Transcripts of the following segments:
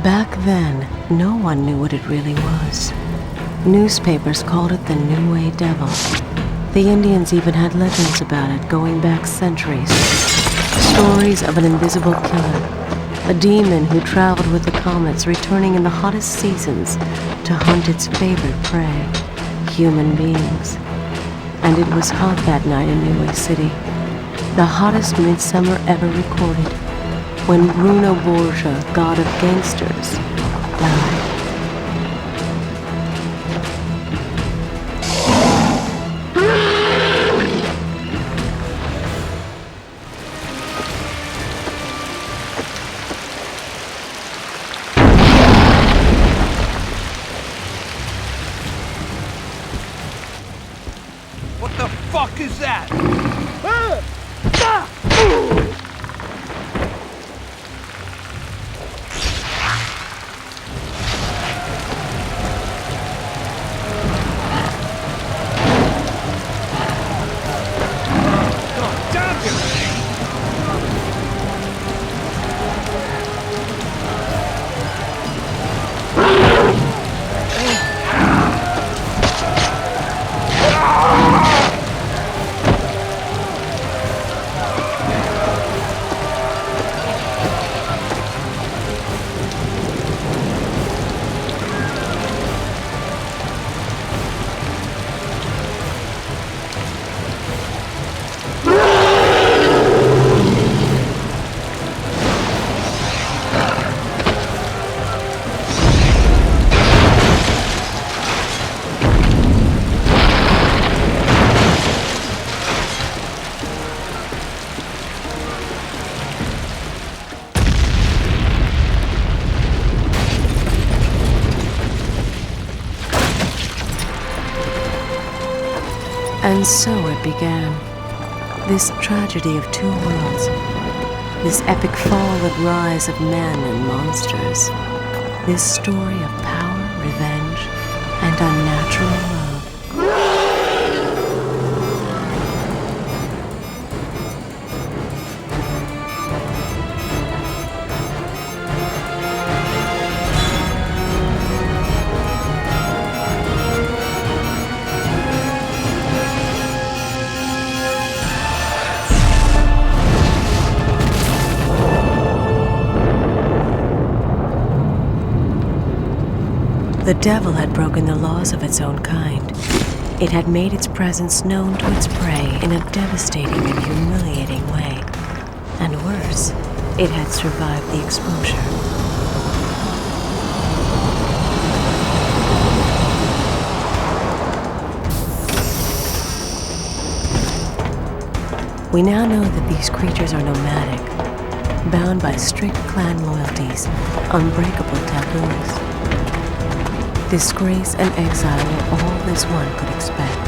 Back then, no one knew what it really was. Newspapers called it the New Way Devil. The Indians even had legends about it going back centuries. Stories of an invisible killer, a demon who traveled with the comets, returning in the hottest seasons to hunt its favorite prey, human beings. And it was hot that night in New Way City, the hottest midsummer ever recorded, when Bruno Borgia, god of gangsters, died. What the fuck is that? And so it began. This tragedy of two worlds. This epic fall and rise of men and monsters. This story of power, revenge, and unnatural love. The devil had broken the laws of its own kind. It had made its presence known to its prey in a devastating and humiliating way. And worse, it had survived the exposure. We now know that these creatures are nomadic, bound by strict clan loyalties, unbreakable taboos. Disgrace and exile were all this one could expect.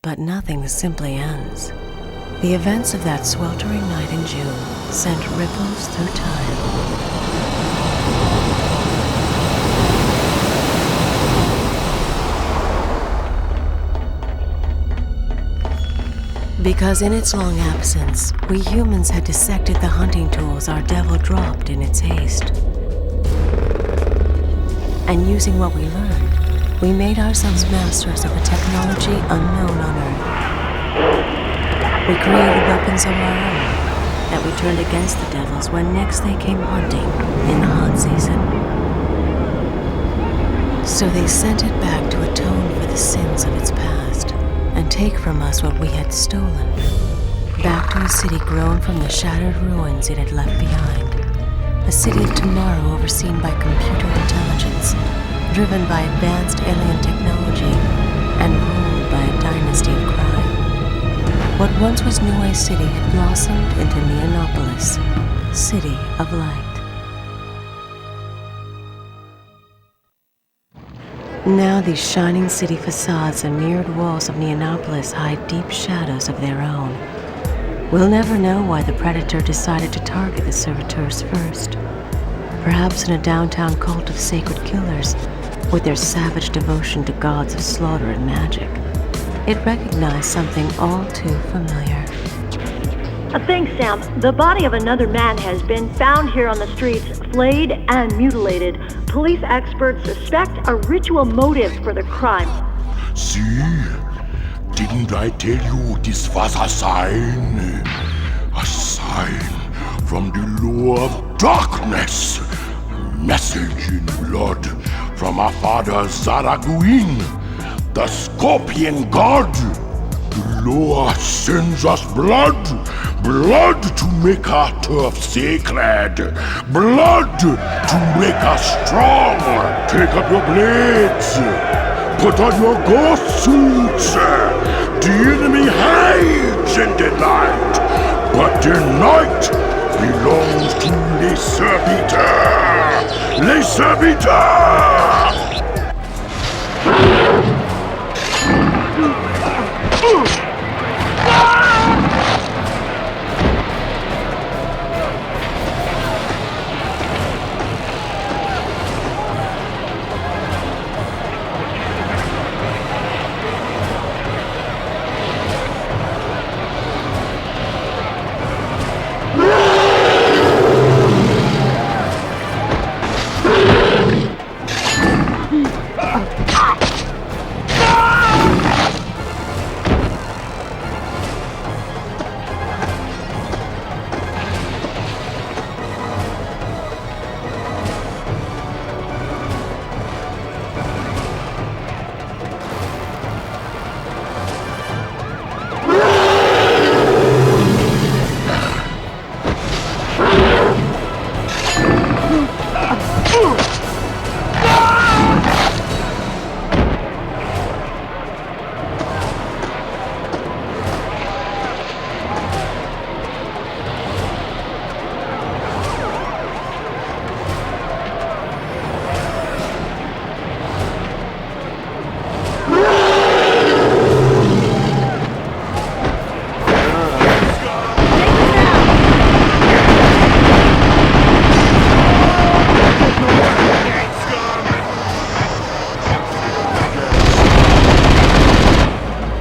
But nothing simply ends. The events of that sweltering night in June sent ripples through time. Because in its long absence, we humans had dissected the hunting tools our devil dropped in its haste. And using what we learned, we made ourselves masters of a technology unknown on Earth. We created weapons of our own that we turned against the devils when next they came hunting in the hot season. So they sent it back to atone for the sins of its past and take from us what we had stolen, back to a city grown from the shattered ruins it had left behind. A city of tomorrow overseen by computer intelligence, driven by advanced alien technology, and ruled by a dynasty of crime. What once was New City had blossomed into Neonopolis, City of Light. Now these shining city facades and mirrored walls of Neonopolis hide deep shadows of their own. We'll never know why the Predator decided to target the servitors first. Perhaps in a downtown cult of sacred killers, with their savage devotion to gods of slaughter and magic, it recognized something all too familiar. Thanks, Sam. The body of another man has been found here on the streets, flayed and mutilated. Police experts suspect a ritual motive for the crime. See? Didn't I tell you this was a sign? A sign from the law of darkness. A message in blood from our father Zaraguin, the scorpion god. The law sends us blood. Blood to make our turf sacred. Blood to make us strong. Take up your blades. Put on your ghost suits. The enemy hides in the night, but the night belongs to Les Serviteurs. Les Serviteurs!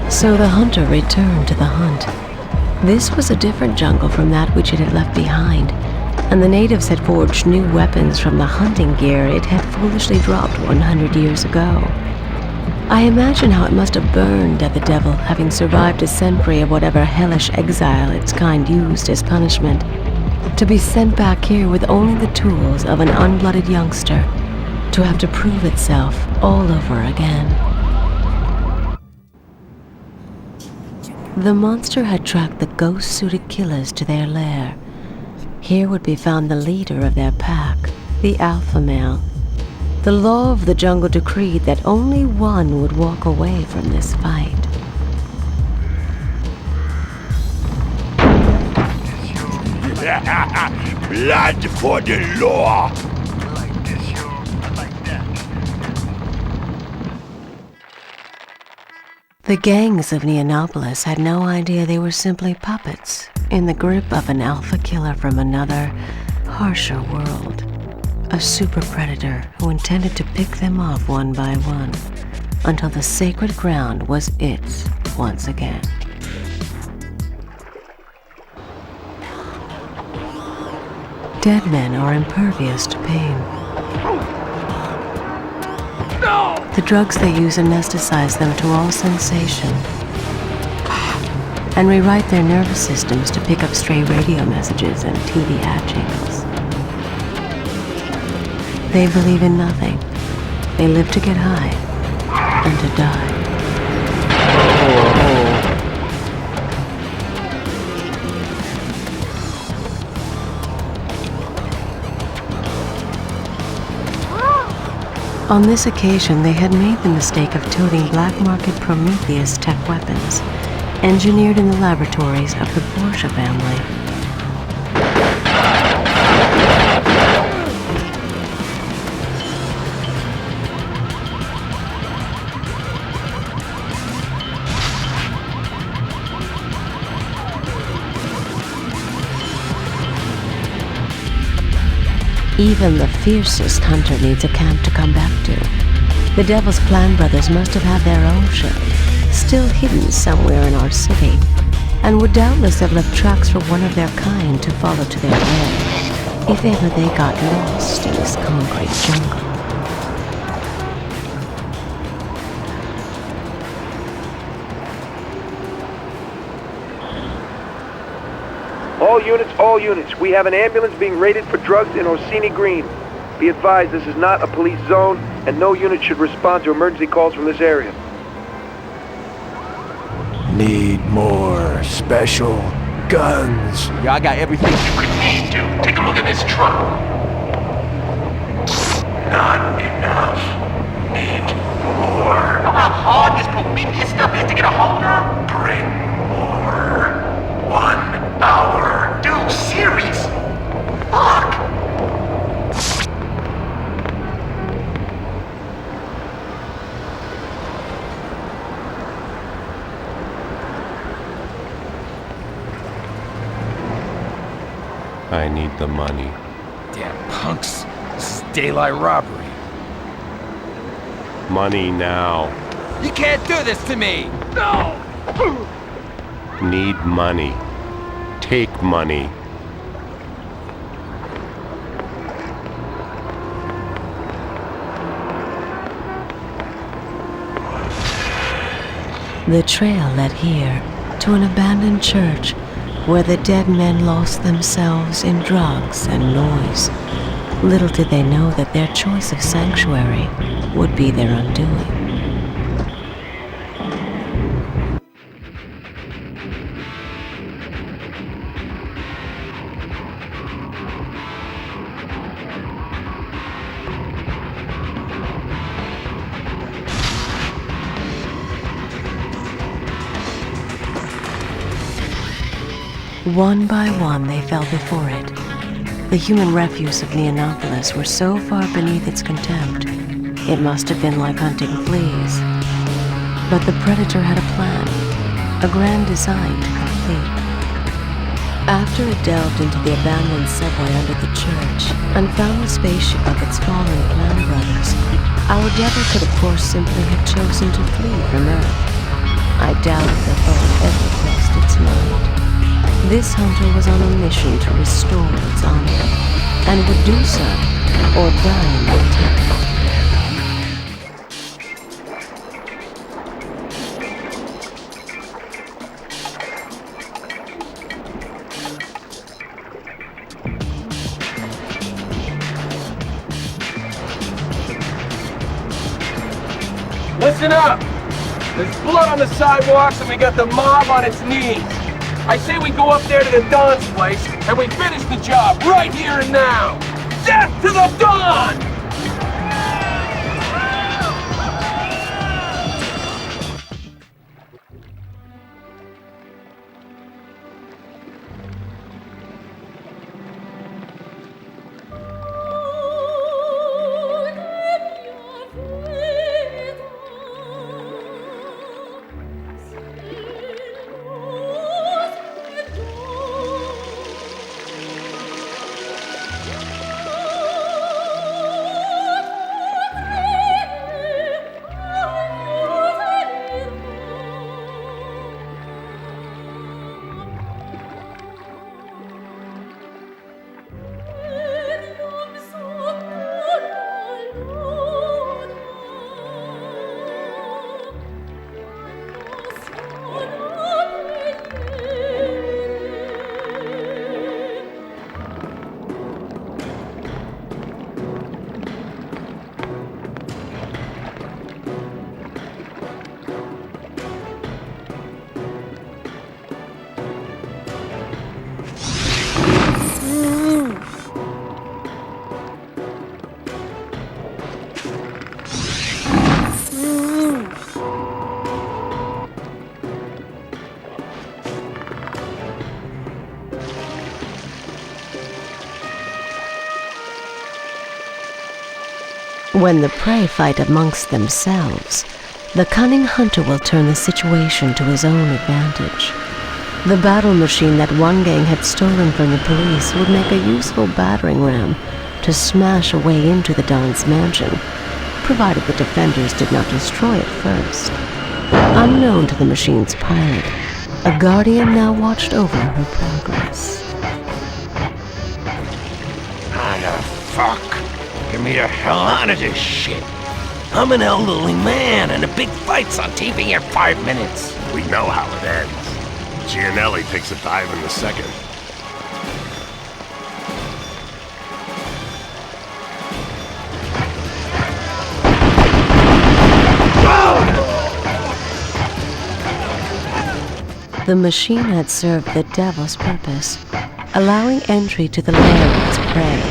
So the hunter returned to the hunt. This was a different jungle from that which it had left behind, and the natives had forged new weapons from the hunting gear it had foolishly dropped 100 years ago. I imagine how it must have burned at the devil, having survived a century of whatever hellish exile its kind used as punishment, to be sent back here with only the tools of an unblooded youngster, to have to prove itself all over again. The monster had tracked the ghost-suited killers to their lair. Here would be found the leader of their pack, the alpha male. The law of the jungle decreed that only one would walk away from this fight. Blood for the law! The gangs of Neonopolis had no idea they were simply puppets in the grip of an alpha killer from another, harsher world. A super predator who intended to pick them off one by one until the sacred ground was its once again. Dead men are impervious to pain. No! The drugs they use anesthetize them to all sensation and rewrite their nervous systems to pick up stray radio messages and TV ad jingles. They believe in nothing. They live to get high and to die. On this occasion, they had made the mistake of toting black market Prometheus tech weapons, engineered in the laboratories of the Porsche family. Even the fiercest hunter needs a camp to come back to. The Devil's Clan brothers must have had their own ship, still hidden somewhere in our city, and would doubtless have left tracks for one of their kind to follow to their lair, if ever they got lost in this concrete jungle. All units. We have an ambulance being raided for drugs in Orsini Green. Be advised, this is not a police zone, and no unit should respond to emergency calls from this area. Need more special guns. Yeah, I got everything you could need to. Take a look at this truck. Not enough. Need more. Know how hard this Prometheus stuff is to get a hold of? Bring more. 1 hour. Dude, serious. Fuck. I need the money. Damn punks. This is daylight robbery. Money now. You can't do this to me! No! Need money. Take money. The trail led here to an abandoned church where the dead men lost themselves in drugs and noise. Little did they know that their choice of sanctuary would be their undoing. One by one, they fell before it. The human refuse of Neonopolis were so far beneath its contempt, it must have been like hunting fleas. But the predator had a plan, a grand design to complete. After it delved into the abandoned subway under the church and found the spaceship of its fallen clan brothers, our devil could of course simply have chosen to flee from Earth. I doubt if the thought ever crossed its mind. This hunter was on a mission to restore its honor, and would do so, or die in the attempt. Listen up! There's blood on the sidewalks and we got the mob on its knees. I say we go up there to the Don's place and we finish the job right here and now. Death to the Don! When the prey fight amongst themselves, the cunning hunter will turn the situation to his own advantage. The battle machine that one gang had stolen from the police would make a useful battering ram to smash a way into the Don's mansion, provided the defenders did not destroy it first. Unknown to the machine's pilot, a guardian now watched over her progress. How the fuck? Get me the hell out of this shit. I'm an elderly man and a big fight's on TV in 5 minutes. We know how it ends. Gianelli takes a dive in the second. The machine had served the devil's purpose, allowing entry to the lair of its prey.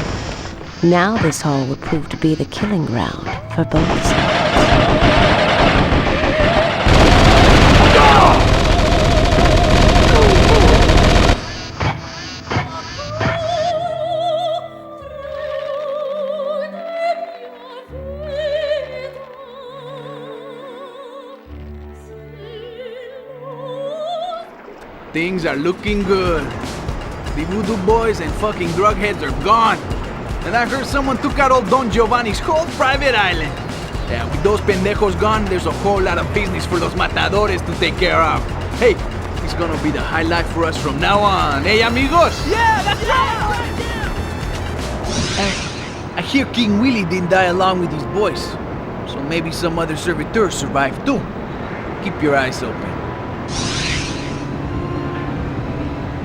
Now this hall would prove to be the killing ground for both sides. Things are looking good. The voodoo boys and fucking drug heads are gone. And I heard someone took out old Don Giovanni's whole private island. Yeah, with those pendejos gone, there's a whole lot of business for those matadores to take care of. Hey, it's gonna be the highlight for us from now on. Hey, amigos! Yeah, that's right! I hear King Willie didn't die along with his boys. So maybe some other servitors survived too. Keep your eyes open.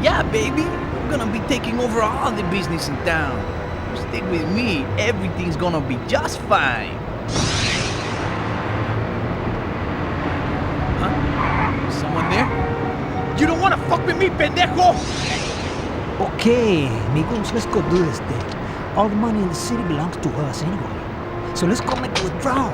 Yeah, baby, we're gonna be taking over all the business in town. Stick with me, everything's gonna be just fine. Huh? Someone there? You don't wanna fuck with me, pendejo! Okay, amigos, let's go do this thing. All the money in the city belongs to us anyway. So let's go make a withdrawal.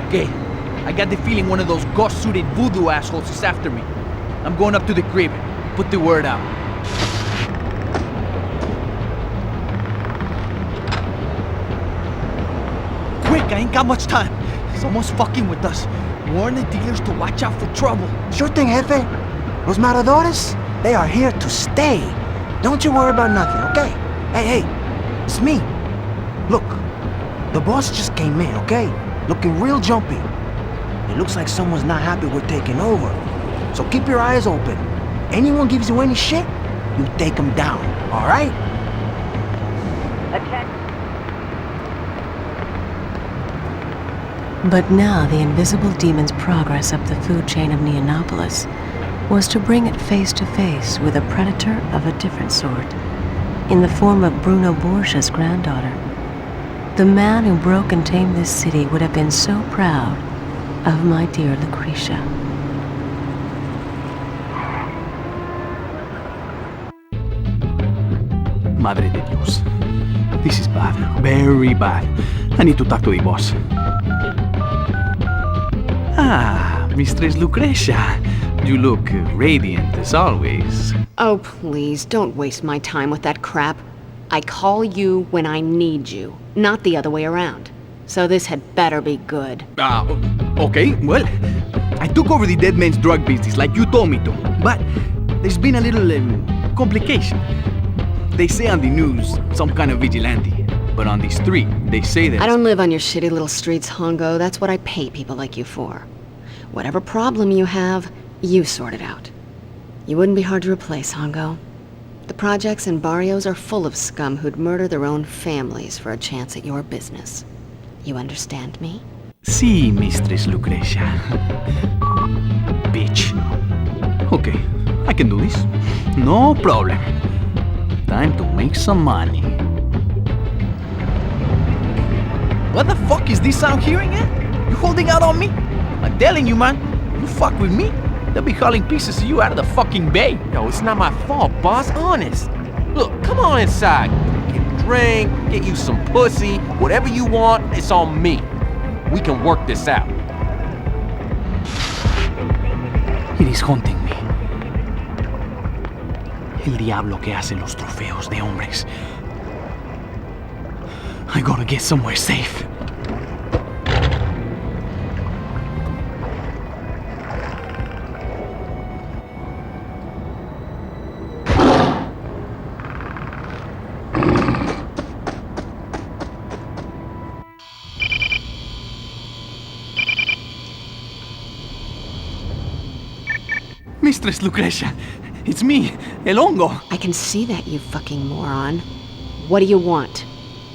Okay, I got the feeling one of those ghost-suited voodoo assholes is after me. I'm going up to the crib. Put the word out. Quick, I ain't got much time. Someone's fucking with us. Warn the dealers to watch out for trouble. Sure thing, Jefe. Los matadores, they are here to stay. Don't you worry about nothing, okay? Hey, it's me. Look, the boss just came in, okay? Looking real jumpy. It looks like someone's not happy we're taking over. So keep your eyes open. Anyone gives you any shit, you take them down, alright? But now the invisible demon's progress up the food chain of Neonopolis was to bring it face to face with a predator of a different sort, in the form of Bruno Borgia's granddaughter. The man who broke and tamed this city would have been so proud of my dear Lucretia. Madre de Dios. This is bad. Very bad. I need to talk to the boss. Ah, Mistress Lucretia. You look radiant as always. Oh, please, don't waste my time with that crap. I call you when I need you, not the other way around. So this had better be good. Okay, well, I took over the dead man's drug business like you told me to, but there's been a little complication. They say on the news, some kind of vigilante, but on the street, they say that... I don't live on your shitty little streets, Hongo. That's what I pay people like you for. Whatever problem you have, you sort it out. You wouldn't be hard to replace, Hongo. The projects and barrios are full of scum who'd murder their own families for a chance at your business. You understand me? Sí, Mistress Lucretia. Bitch. Okay, I can do this. No problem. Time to make some money. What the fuck is this I'm hearing, eh? You holding out on me? I'm telling you, man, you fuck with me, they'll be hauling pieces of you out of the fucking bay. Yo, it's not my fault, boss, honest. Look, come on inside. Get a drink, get you some pussy, whatever you want, it's on me. We can work this out. It is haunting me. El diablo que hace los trofeos de hombres. I gotta get somewhere safe. Mistress Lucrecia, it's me, El Hongo. I can see that, you fucking moron. What do you want?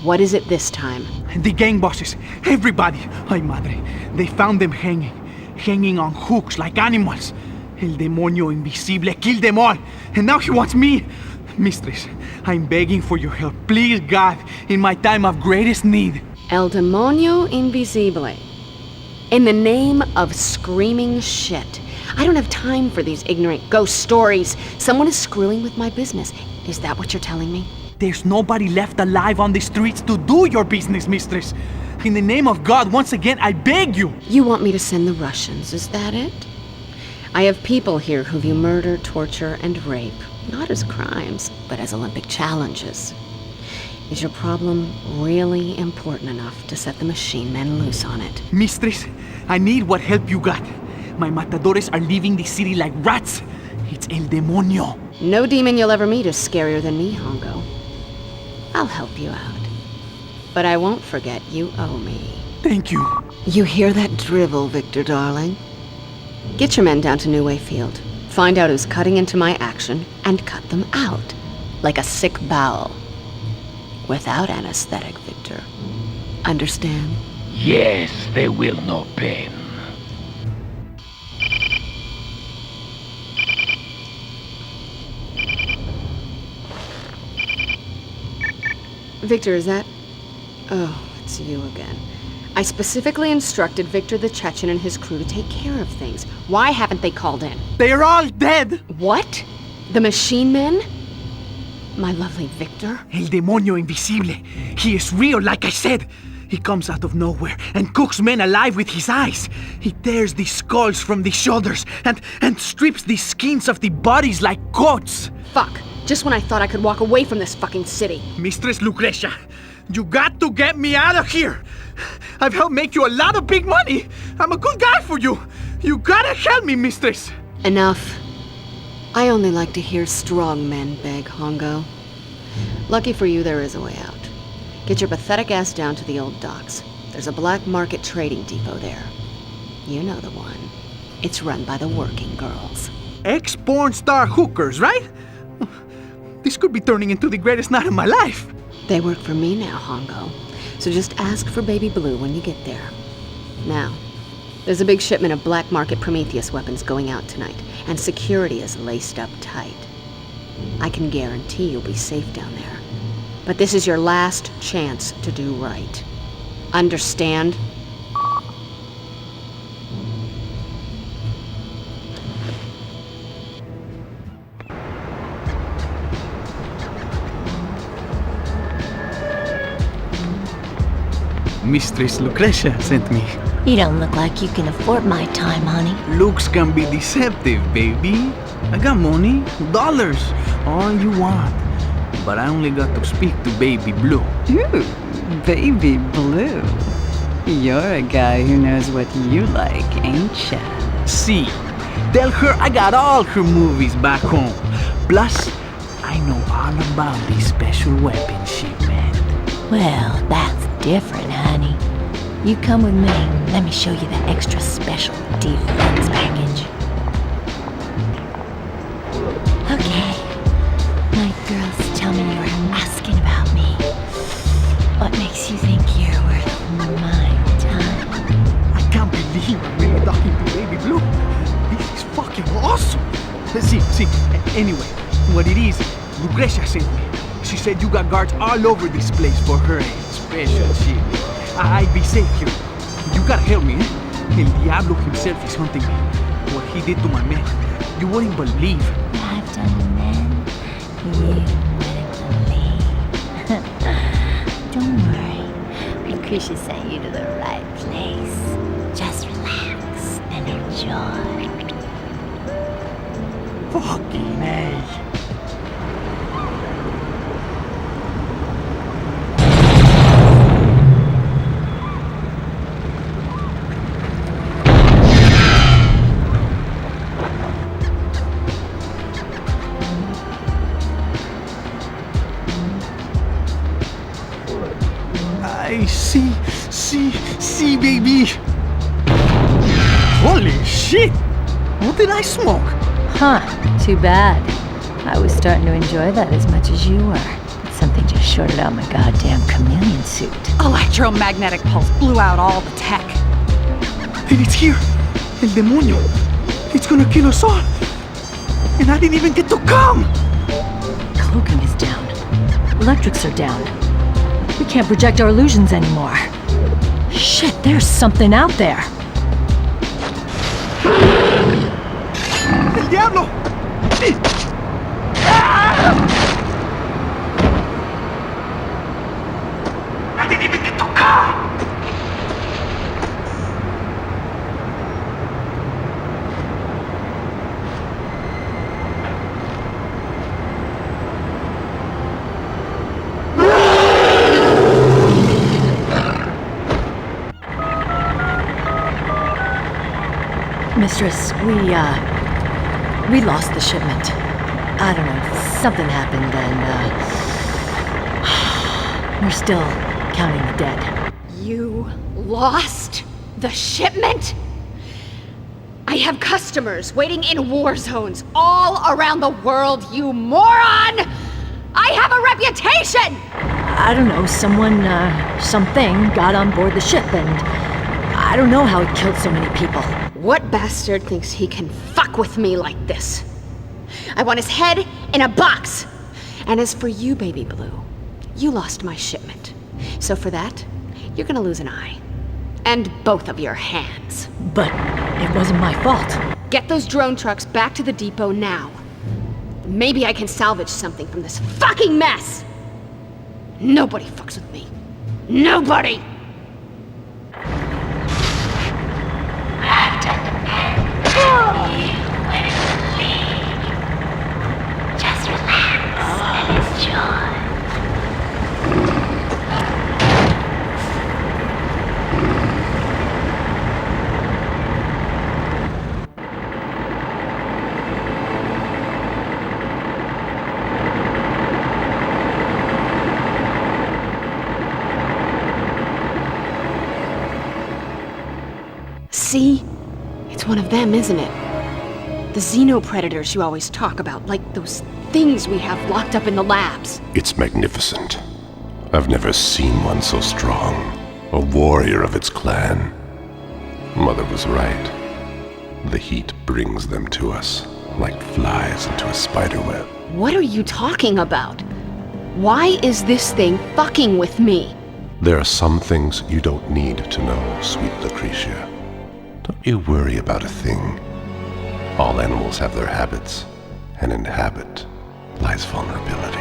What is it this time? The gang bosses, everybody, ay madre, they found them hanging on hooks like animals. El demonio invisible killed them all, and now he wants me. Mistress, I'm begging for your help, please God, in my time of greatest need. El demonio invisible. In the name of screaming shit. I don't have time for these ignorant ghost stories. Someone is screwing with my business. Is that what you're telling me? There's nobody left alive on the streets to do your business, mistress. In the name of God, once again, I beg you. You want me to send the Russians, is that it? I have people here who view murder, torture, and rape, not as crimes, but as Olympic challenges. Is your problem really important enough to set the machine men loose on it? Mistress, I need what help you got. My matadores are leaving the city like rats. It's El Demonio. No demon you'll ever meet is scarier than me, Hongo. I'll help you out. But I won't forget you owe me. Thank you. You hear that drivel, Victor, darling? Get your men down to New Way Field. Find out who's cutting into my action, and cut them out. Like a sick bowel. Without anesthetic, Victor. Understand? Yes, they will know pain. Victor, is that... Oh, it's you again. I specifically instructed Victor the Chechen and his crew to take care of things. Why haven't they called in? They're all dead! What? The machine men? My lovely Victor? El Demonio Invisible. He is real, like I said. He comes out of nowhere and cooks men alive with his eyes. He tears the skulls from the shoulders and strips the skins of the bodies like coats. Fuck. Just when I thought I could walk away from this fucking city. Mistress Lucrecia, you got to get me out of here. I've helped make you a lot of big money. I'm a good guy for you. You gotta help me, mistress. Enough. I only like to hear strong men beg, Hongo. Lucky for you, there is a way out. Get your pathetic ass down to the old docks. There's a black market trading depot there. You know the one. It's run by the working girls. Ex-porn star hookers, right? This could be turning into the greatest night of my life. They work for me now, Hongo. So just ask for Baby Blue when you get there. Now, there's a big shipment of black market Prometheus weapons going out tonight, and security is laced up tight. I can guarantee you'll be safe down there. But this is your last chance to do right. Understand? Mistress Lucrecia sent me. You don't look like you can afford my time, honey. Looks can be deceptive, baby. I got money, dollars, all you want. But I only got to speak to Baby Blue. Ooh, Baby Blue. You're a guy who knows what you like, ain't ya? See, tell her I got all her movies back home. Plus, I know all about the special weapons she made. Well, that's different, honey. You come with me. Let me show you the extra special defense package. Okay. My girls tell me you were asking about me. What makes you think you're worth my time? I can't believe I'm really talking to Baby Blue. This is fucking awesome. See, anyway, what it is, Lucrecia sent me. She said you got guards all over this place for her special shit. I'd be safe here. You gotta help me, eh? El Diablo himself is hunting me. What he did to my men, you wouldn't believe. What I've done to men, you wouldn't believe. Don't worry. Lucrecia sent you to the right place. Just relax and enjoy. Fucking A. I see, baby. Holy shit! What did I smoke? Huh, too bad. I was starting to enjoy that as much as you were. But something just shorted out my goddamn chameleon suit. Electromagnetic pulse blew out all the tech. And it's here. El demonio. It's gonna kill us all. And I didn't even get to come. Cloaking is down. Electrics are down. We can't project our illusions anymore. Shit, there's something out there. El diablo! I didn't even get to come! Mistress, we lost the shipment. I don't know, something happened and, we're still counting the dead. You lost the shipment? I have customers waiting in war zones all around the world, you moron! I have a reputation! I don't know, something got on board the ship and I don't know how it killed so many people. What bastard thinks he can fuck with me like this? I want his head in a box! And as for you, Baby Blue, you lost my shipment. So for that, you're gonna lose an eye. And both of your hands. But it wasn't my fault. Get those drone trucks back to the depot now. Maybe I can salvage something from this fucking mess! Nobody fucks with me. Nobody! Just relax and enjoy. See? It's one of them, isn't it? The xenopredators you always talk about, like those things we have locked up in the labs. It's magnificent. I've never seen one so strong. A warrior of its clan. Mother was right. The heat brings them to us, like flies into a spiderweb. What are you talking about? Why is this thing fucking with me? There are some things you don't need to know, sweet Lucretia. Don't you worry about a thing. All animals have their habits, and in habit lies vulnerability.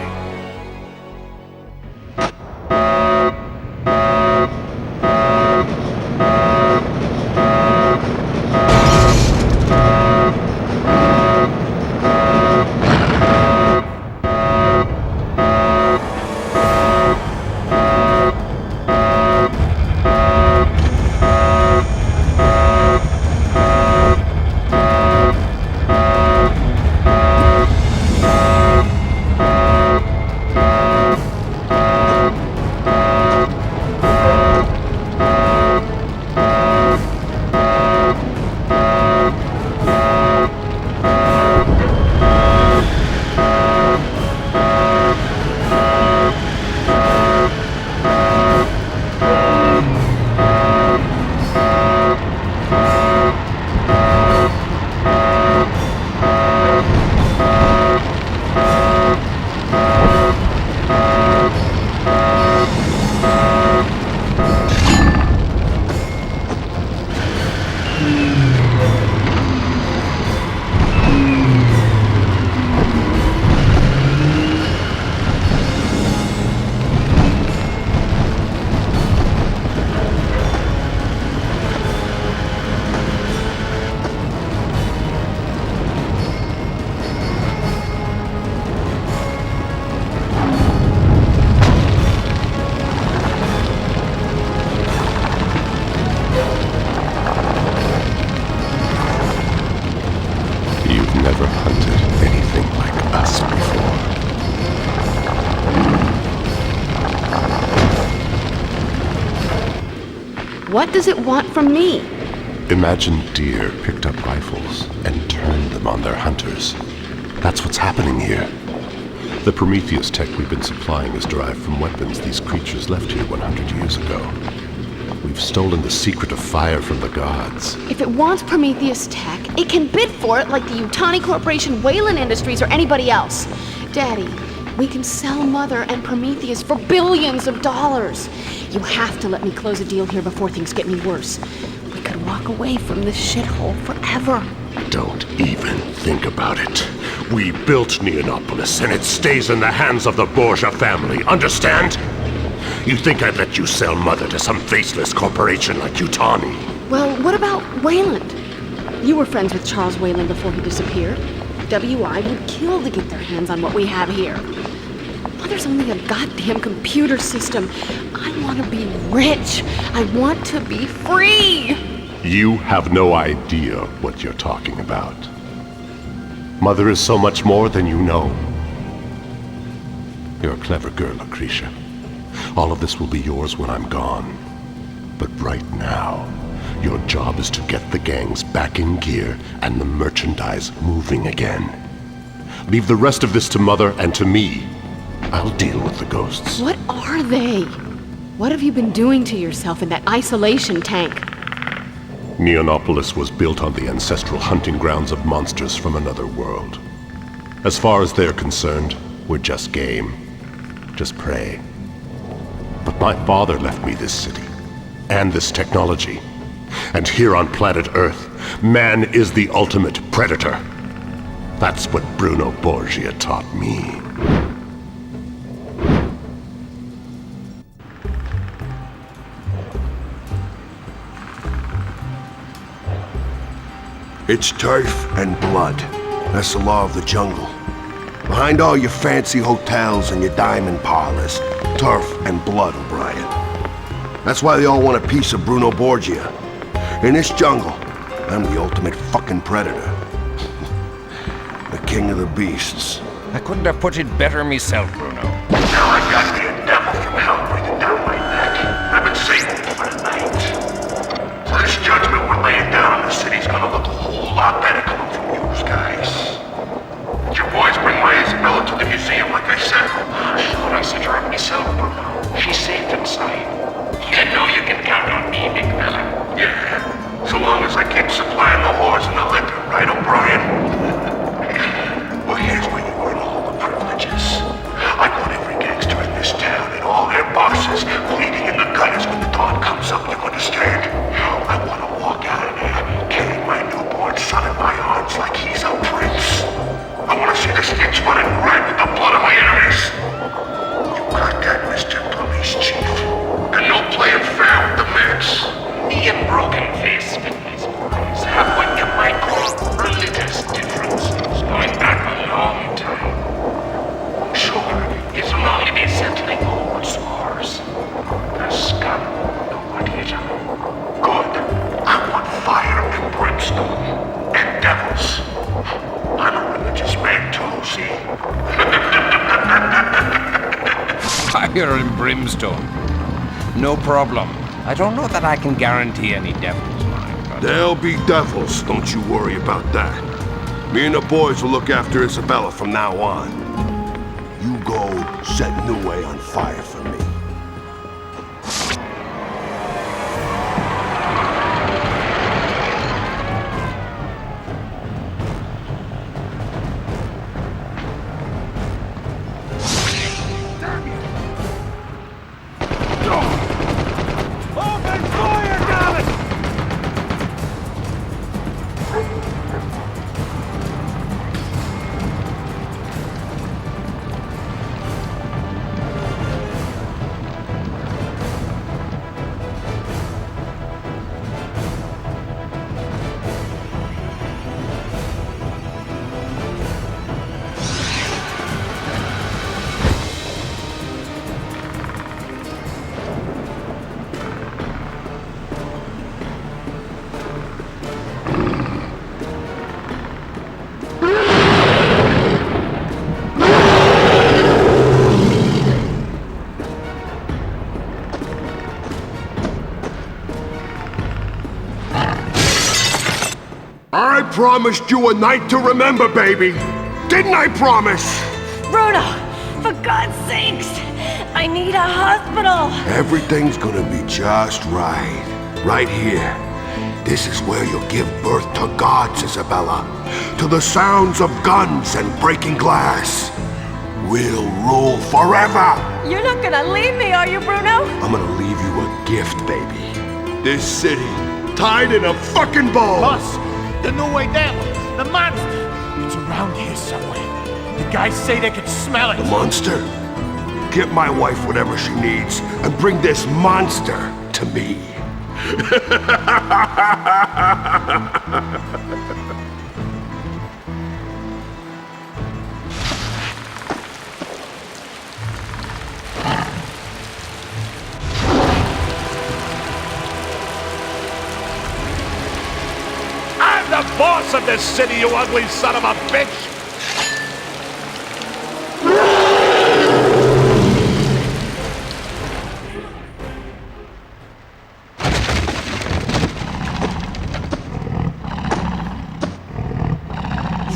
What does it want from me? Imagine deer picked up rifles and turned them on their hunters. That's what's happening here. The Prometheus tech we've been supplying is derived from weapons these creatures left here 100 years ago. We've stolen the secret of fire from the gods. If it wants Prometheus tech, it can bid for it like the Utani Corporation, Wayland Industries, or anybody else. Daddy, we can sell Mother and Prometheus for billions of dollars. You have to let me close a deal here before things get any worse. We could walk away from this shithole forever. Don't even think about it. We built Neonopolis, and it stays in the hands of the Borgia family, understand? You think I'd let you sell Mother to some faceless corporation like Utani? Well, what about Wayland? You were friends with Charles Wayland before he disappeared. WI would kill to get their hands on what we have here. Mother's only a goddamn computer system. I want to be rich. I want to be free. You have no idea what you're talking about. Mother is so much more than you know. You're a clever girl, Lucretia. All of this will be yours when I'm gone. But right now, your job is to get the gangs back in gear and the merchandise moving again. Leave the rest of this to Mother and to me. I'll deal with the ghosts. What are they? What have you been doing to yourself in that isolation tank? Neonopolis was built on the ancestral hunting grounds of monsters from another world. As far as they're concerned, we're just game. Just prey. But my father left me this city, and this technology. And here on planet Earth, man is the ultimate predator. That's what Bruno Borgia taught me. It's turf and blood. That's the law of the jungle. Behind all your fancy hotels and your diamond parlors, turf and blood, O'Brien. That's why they all want a piece of Bruno Borgia. In this jungle, I'm the ultimate fucking predator. The king of the beasts. I couldn't have put it better myself, Bruno. Now I got me a devil from hell breathing down my neck. I've been saving it for tonight. So this judgment we're laying down on the city's gonna look a whole lot better coming from you guys. Did your boys bring my Isabella to the museum like I said? Sure, I set her up myself, Bruno. She's safe inside. You know you can count on me, big fella. Yeah, so long as I keep supplying the whores and the liquor, right, O'Brien? Well, here's where you earn all the privileges. I want every gangster in this town and all their bosses bleeding in the gutters when the dawn comes up, you understand? I want to walk out of there carrying my newborn son in my arms like he's a prince. I want to see the streets running red with the blood of my enemies. You got that, Mr. Police Chief? And no playing fair with the mix. Me and Broken Face Fitness boys have what you might call religious differences going back a long time. Sure, it's only been settling old scores. The scum, nobody is good. I want fire and brimstone and devils. I'm a religious man too, see? Fire and brimstone. No problem. I don't know that I can guarantee any devils, mind, but... There'll be devils, don't you worry about that. Me and the boys will look after Isabella from now on. You go set New Way on fire for me. promised you a night to remember, baby. Didn't I promise? Bruno, for God's sakes, I need a hospital. Everything's gonna be just right. Right here. This is where you'll give birth to gods, Isabella. To the sounds of guns and breaking glass. We'll rule forever. You're not gonna leave me, are you, Bruno? I'm gonna leave you a gift, baby. This city, tied in a fucking bow. Boss, the New Way Devil, the monster. It's around here somewhere. The guys say they can smell it. The monster? Get my wife whatever she needs and bring this monster to me. I'm the boss of this city, you ugly son of a bitch!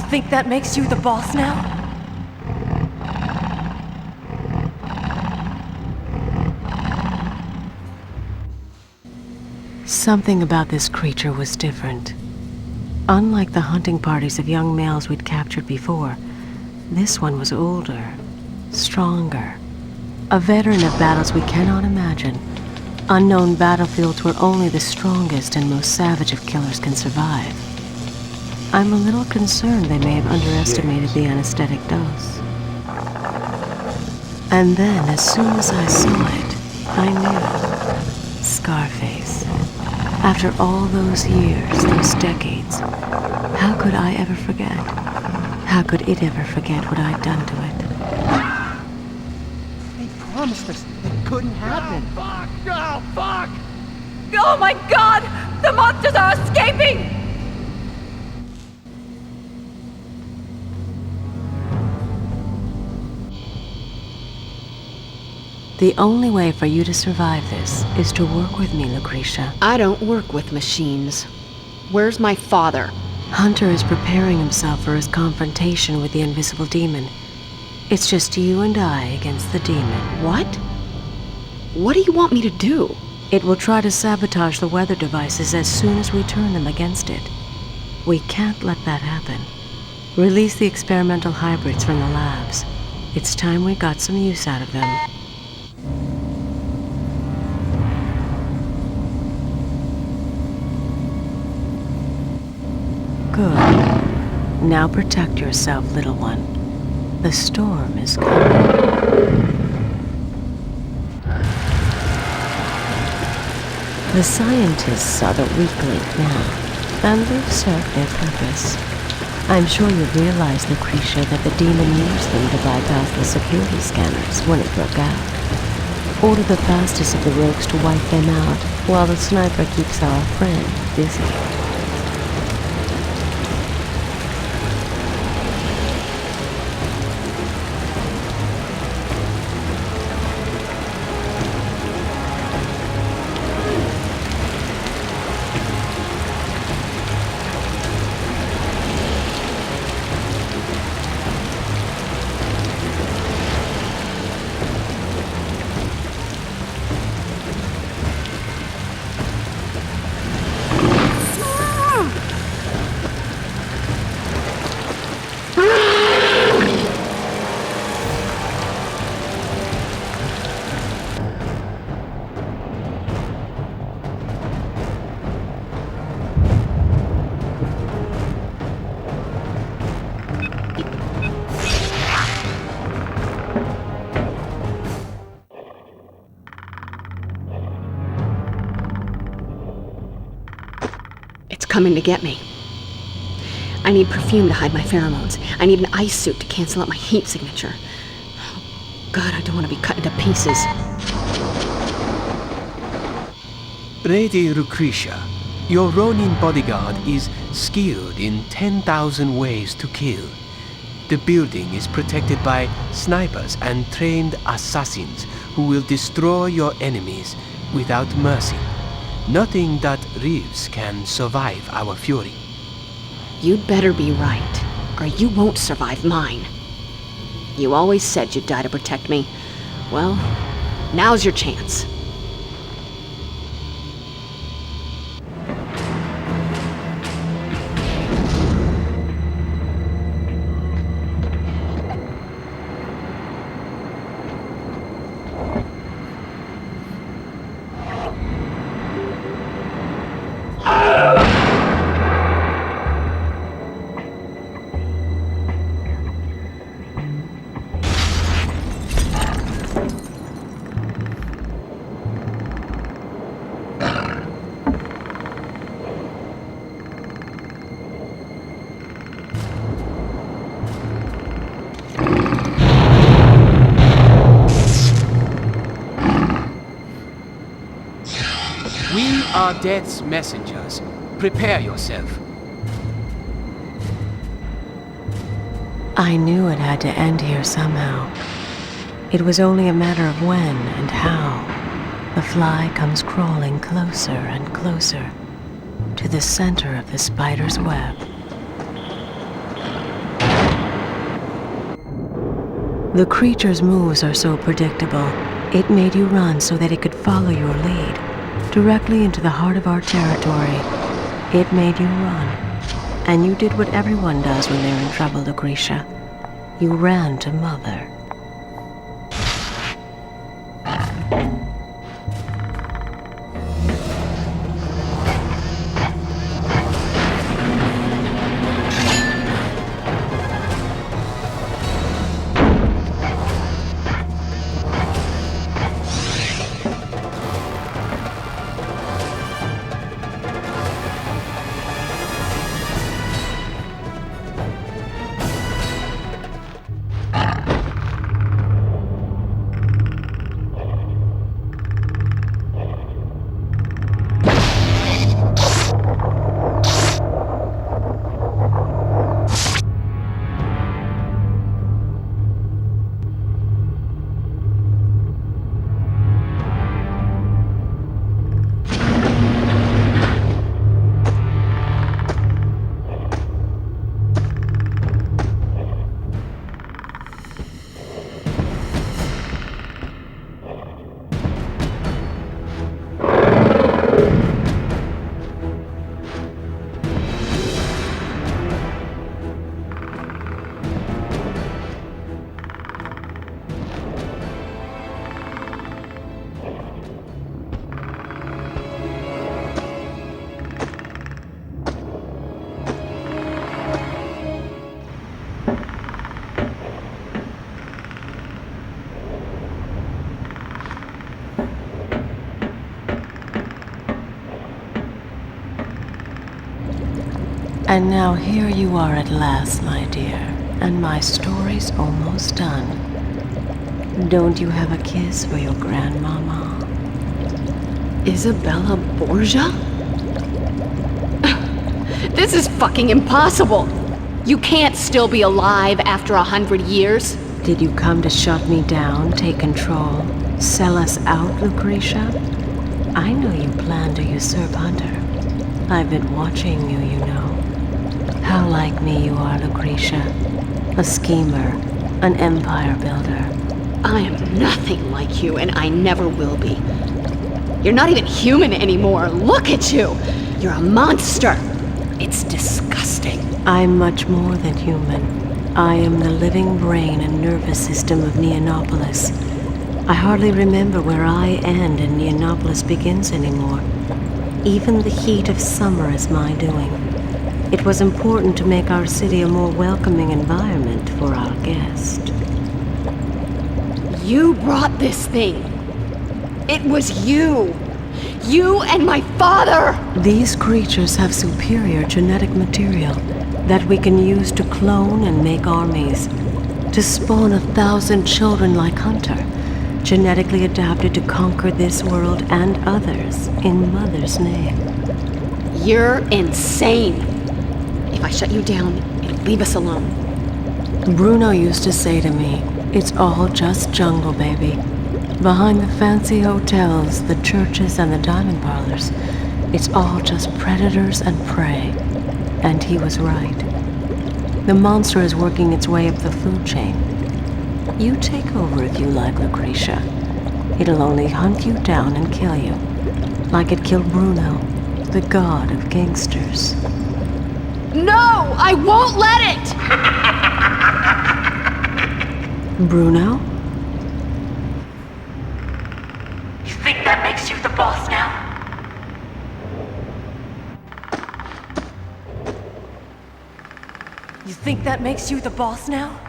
Think that makes you the boss now? Something about this creature was different. Unlike the hunting parties of young males we'd captured before, this one was older, stronger, a veteran of battles we cannot imagine. Unknown battlefields where only the strongest and most savage of killers can survive. I'm a little concerned they may have underestimated the anesthetic dose. And then, as soon as I saw it, I knew. Scarface. After all those years, those decades, how could I ever forget? How could it ever forget what I'd done to it? They promised us it couldn't happen. Oh, fuck! Oh, fuck! Oh my God! The monsters are escaping! The only way for you to survive this is to work with me, Lucretia. I don't work with machines. Where's my father? Hunter is preparing himself for his confrontation with the invisible demon. It's just you and I against the demon. What? What do you want me to do? It will try to sabotage the weather devices as soon as we turn them against it. We can't let that happen. Release the experimental hybrids from the labs. It's time we got some use out of them. Good. Now protect yourself, little one. The storm is coming. The scientists are the weak link now, and they've served their purpose. I'm sure you realize, Lucretia, that the demon used them to bypass the security scanners when it broke out. Order the fastest of the rogues to wipe them out, while the sniper keeps our friend busy. Coming to get me. I need perfume to hide my pheromones. I need an ice suit to cancel out my heat signature. Oh, God, I don't want to be cut into pieces. Lady Lucretia, your Ronin bodyguard is skilled in 10,000 ways to kill. The building is protected by snipers and trained assassins who will destroy your enemies without mercy. Nothing that lives can survive our fury. You'd better be right, or you won't survive mine. You always said you'd die to protect me. Well, now's your chance. We are death's messengers. Prepare yourself. I knew it had to end here somehow. It was only a matter of when and how. The fly comes crawling closer and closer to the center of the spider's web. The creature's moves are so predictable, it made you run so that it could follow your lead, directly into the heart of our territory. It made you run. And you did what everyone does when they're in trouble, Lucretia. You ran to Mother. And now here you are at last, my dear, and my story's almost done. Don't you have a kiss for your grandmama? Isabella Borgia? This is fucking impossible! You can't still be alive after 100 years. Did you come to shut me down, take control, sell us out, Lucretia? I know you plan to usurp Hunter. I've been watching you, you know. How like me you are, Lucretia. A schemer, an empire builder. I am nothing like you, and I never will be. You're not even human anymore. Look at you! You're a monster! It's disgusting. I'm much more than human. I am the living brain and nervous system of Neonopolis. I hardly remember where I end and Neonopolis begins anymore. Even the heat of summer is my doing. It was important to make our city a more welcoming environment for our guest. You brought this thing. It was you. You and my father! These creatures have superior genetic material that we can use to clone and make armies, to spawn 1,000 children like Hunter, genetically adapted to conquer this world and others in Mother's name. You're insane. If I shut you down, it'll leave us alone. Bruno used to say to me, it's all just jungle, baby. Behind the fancy hotels, the churches, and the diamond parlors, it's all just predators and prey. And he was right. The monster is working its way up the food chain. You take over if you like, Lucretia. It'll only hunt you down and kill you, like it killed Bruno, the god of gangsters. No! I won't let it! Bruno? You think that makes you the boss now? You think that makes you the boss now?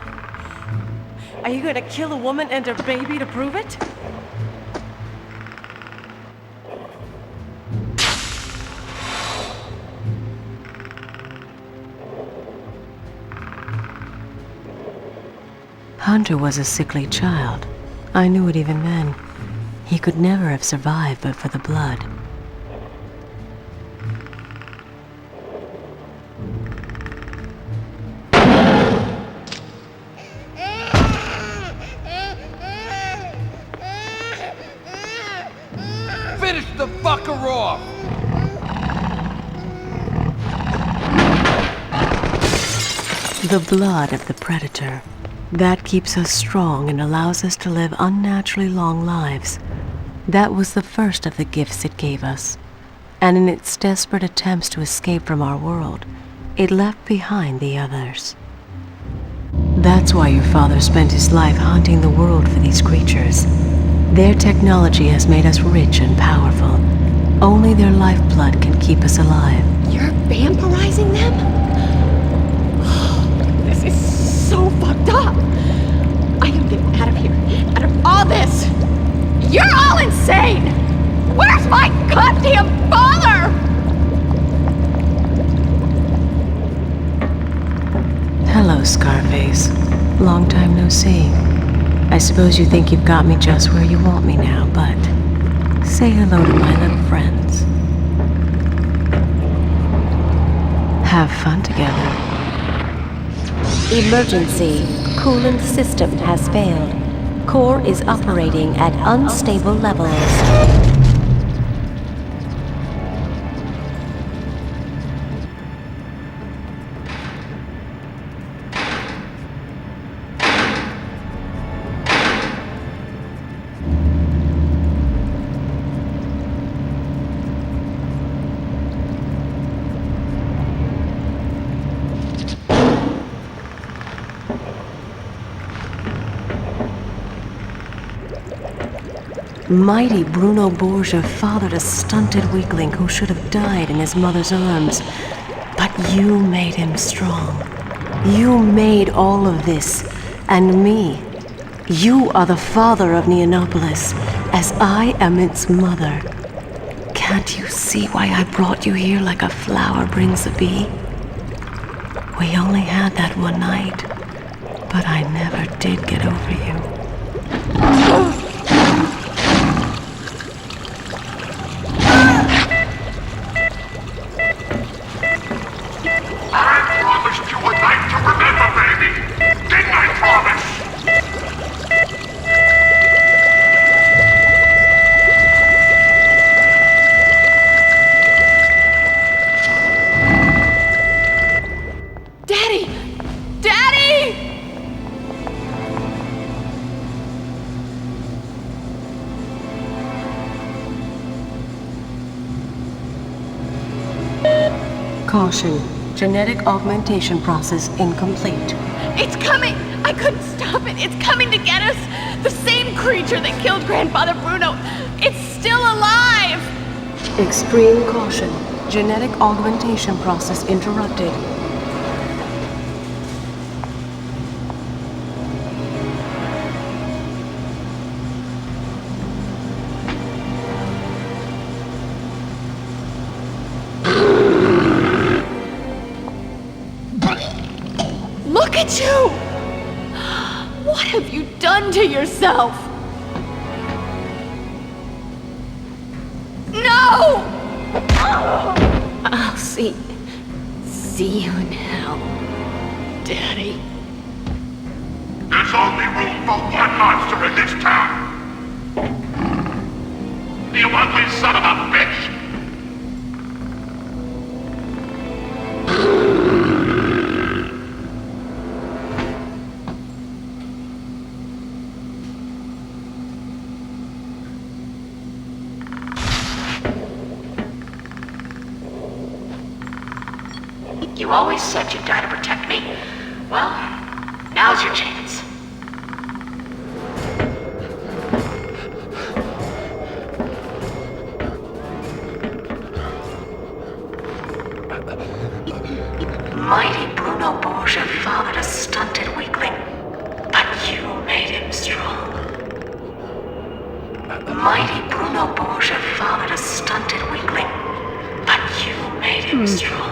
Are you gonna kill a woman and her baby to prove it? Hunter was a sickly child. I knew it even then. He could never have survived but for the blood. Finish the fucker off! The blood of the predator. That keeps us strong and allows us to live unnaturally long lives. That was the first of the gifts it gave us. And in its desperate attempts to escape from our world, it left behind the others. That's why your father spent his life hunting the world for these creatures. Their technology has made us rich and powerful. Only their lifeblood can keep us alive. You're vampirizing them? This is so fucked up. I am getting out of here. Out of all this. You're all insane! Where's my goddamn father? Hello, Scarface. Long time no see. I suppose you think you've got me just where you want me now, but say hello to my little friends. Have fun together. Emergency. Coolant system has failed. Core is operating at unstable levels. Mighty Bruno Borgia fathered a stunted weakling who should have died in his mother's arms. But you made him strong. You made all of this, and me. You are the father of Neonopolis, as I am its mother. Can't you see why I brought you here like a flower brings a bee? We only had that one night, but I never did get over you. Caution. Genetic augmentation process incomplete. It's coming! I couldn't stop it! It's coming to get us! The same creature that killed Grandfather Bruno! It's still alive! Extreme caution. Genetic augmentation process interrupted. Look at you! What have you done to yourself? No! I'll see you in hell, Daddy. There's only room for one monster in this town! You ugly son of a bitch! You always said you'd die to protect me. Well, now's your chance. Mighty Bruno Borgia fathered a stunted weakling, but you made him strong. Mighty Bruno Borgia fathered a stunted weakling, but you made him strong.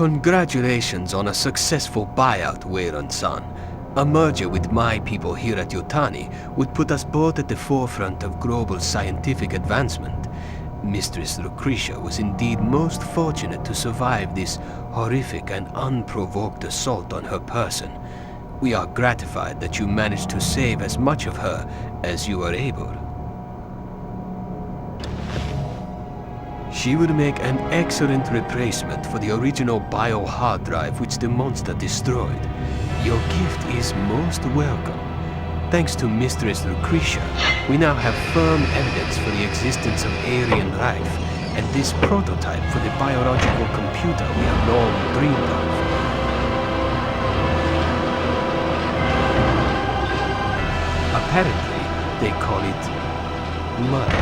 Congratulations on a successful buyout, Weyron-san. A merger with my people here at Yutani would put us both at the forefront of global scientific advancement. Mistress Lucretia was indeed most fortunate to survive this horrific and unprovoked assault on her person. We are gratified that you managed to save as much of her as you were able. She would make an excellent replacement for the original bio-hard drive which the monster destroyed. Your gift is most welcome. Thanks to Mistress Lucretia, we now have firm evidence for the existence of alien life, and this prototype for the biological computer we have long dreamed of. Apparently, they call it mud.